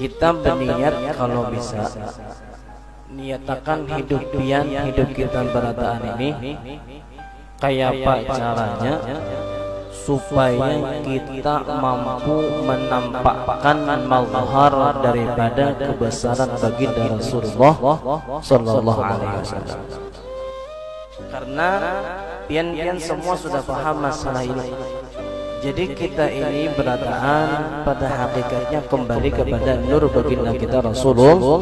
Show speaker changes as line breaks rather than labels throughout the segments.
kita berniat kalau bisa niatakan hidup kita berataan ini kayak apa caranya supaya kita mampu menampakkan mazhar daripada kebesaran baginda Rasulullah sallallahu alaihi wasallam. Karena pian semua sudah paham masalah ini. Jadi kita ini berataan pada hakikatnya kembali kepada nur baginda kita Rasulullah.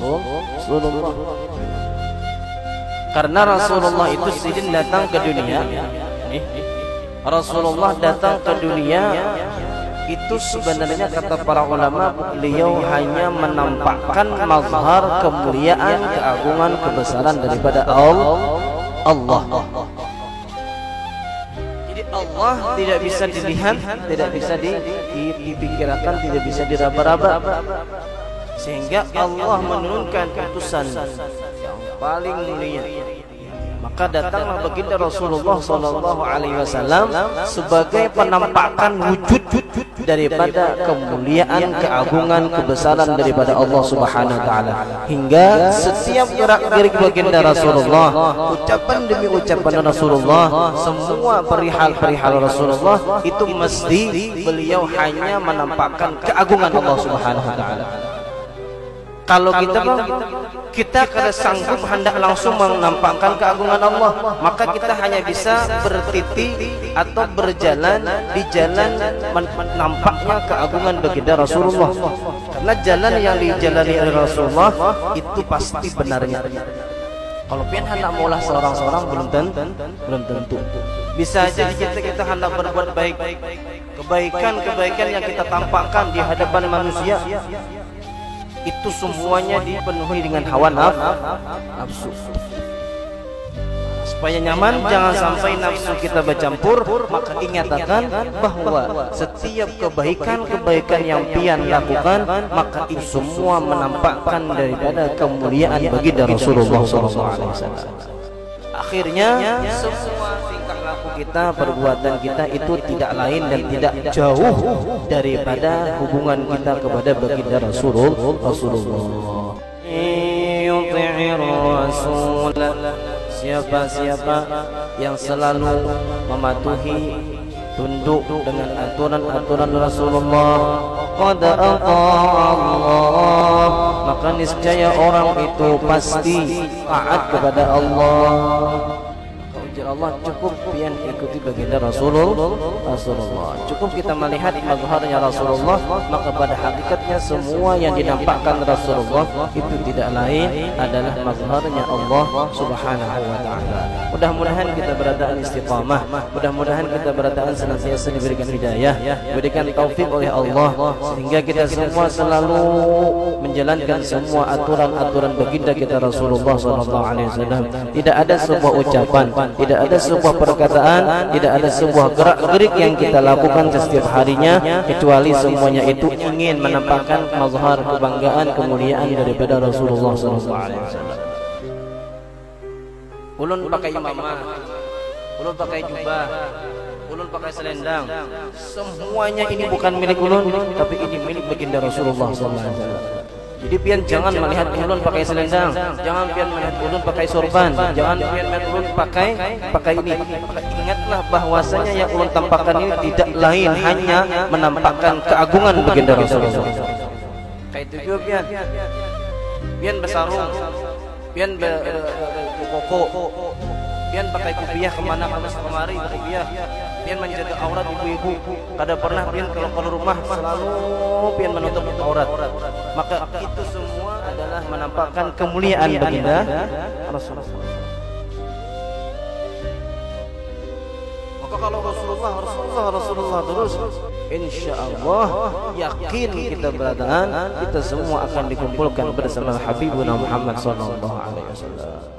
Karena Rasulullah itu sidin datang ke dunia. Rasulullah datang ke dunia itu sebenarnya kata para ulama beliau hanya menampakkan mazhar kemuliaan, keagungan, kebesaran daripada Allah. Jadi Allah tidak bisa dilihat, tidak bisa dipikirkan, tidak bisa diraba-raba. Sehingga Allah menurunkan utusan yang paling mulia. Maka datanglah baginda Rasulullah sallallahu alaihi wasallam sebagai penampakan wujud daripada kemuliaan, keagungan, kebesaran daripada Allah Subhanahu wa taala. Hingga setiap gerak-gerik baginda Rasulullah, ucapan demi ucapan Rasulullah, semua perihal-perihal Rasulullah itu mesti beliau hanya menampakkan keagungan Allah Subhanahu wa taala. Kalau kita kada sanggup hendak langsung menampakkan keagungan Allah, maka kita hanya bisa bertiti atau berjalan di jalan nampaknya keagungan baginda Rasulullah. Karena jalan yang dijalani oleh Rasulullah itu pasti benarnya. Kalau pian hendak maulah seorang-seorang belum tentu. Bisa jadi kita hendak berbuat baik, kebaikan yang kita tampakkan di hadapan manusia itu semuanya dipenuhi dengan hawa nafsu. Supaya nyaman, jangan sampai nafsu kita bercampur, maka ingatkan bahwa setiap kebaikan yang pian lakukan, maka itu semua menampakkan daripada kemuliaan baginda Rasulullah SAW. Akhirnya semua tingkah laku kita, perbuatan kita itu tidak lain dan tidak jauh daripada hubungan kita kepada baginda Rasulullah. Siapa-siapa yang selalu mematuhi, tunduk dengan aturan-aturan Rasulullah, qad Allah, maka niscaya orang itu pasti taat kepada Allah. Allah cukup pian ikuti baginda Rasulullah. Cukup kita melihat mazharnya Rasulullah, maka pada hakikatnya semua yang dinampakkan Rasulullah itu tidak lain adalah mazharnya Allah Subhanahu wa taala. Mudah-mudahan kita beradaan istiqamah, mudah-mudahan kita beradaan senantiasa diberikan hidayah, diberikan taufik oleh Allah, sehingga kita semua selalu menjalankan semua aturan-aturan baginda kita Rasulullah sallallahu alaihi wasallam. Tidak ada sebuah ucapan, tidak ada sebuah perkataan, tidak ada sebuah gerak-gerik yang kita lakukan setiap harinya kecuali semuanya itu ingin menampakkan mazhar kebanggaan, kemuliaan daripada Rasulullah SAW. Ulun pakai imamah, ulun pakai jubah, ulun pakai selendang, semuanya ini bukan milik ulun, tapi ini milik baginda Rasulullah SAW. Jadi pian jangan melihat ulun pakai selendang, jangan pian melihat ulun pakai sorban, jangan pian melihat ulun pakai ini. Ingatlah bahwasanya yang ulun tampakkan ini tidak lain hanya menampakkan keagungan baginda Rasulullah. Kayak itu juga pian bersarung, pian berkoko, pian pakai kupiah kemana-mana kemari kupiah. Pian menjaga aurat ibu-ibu, kada pernah pian kalau rumah selalu pian menutup aurat. Maka itu semua adalah menampakkan kemuliaan baginda Rasulullah. Maka kalau Rasulullah terus, insya Allah yakin kita berataan, kita semua akan dikumpulkan bersama Habibuna Muhammad sallallahu alaihi wasallam.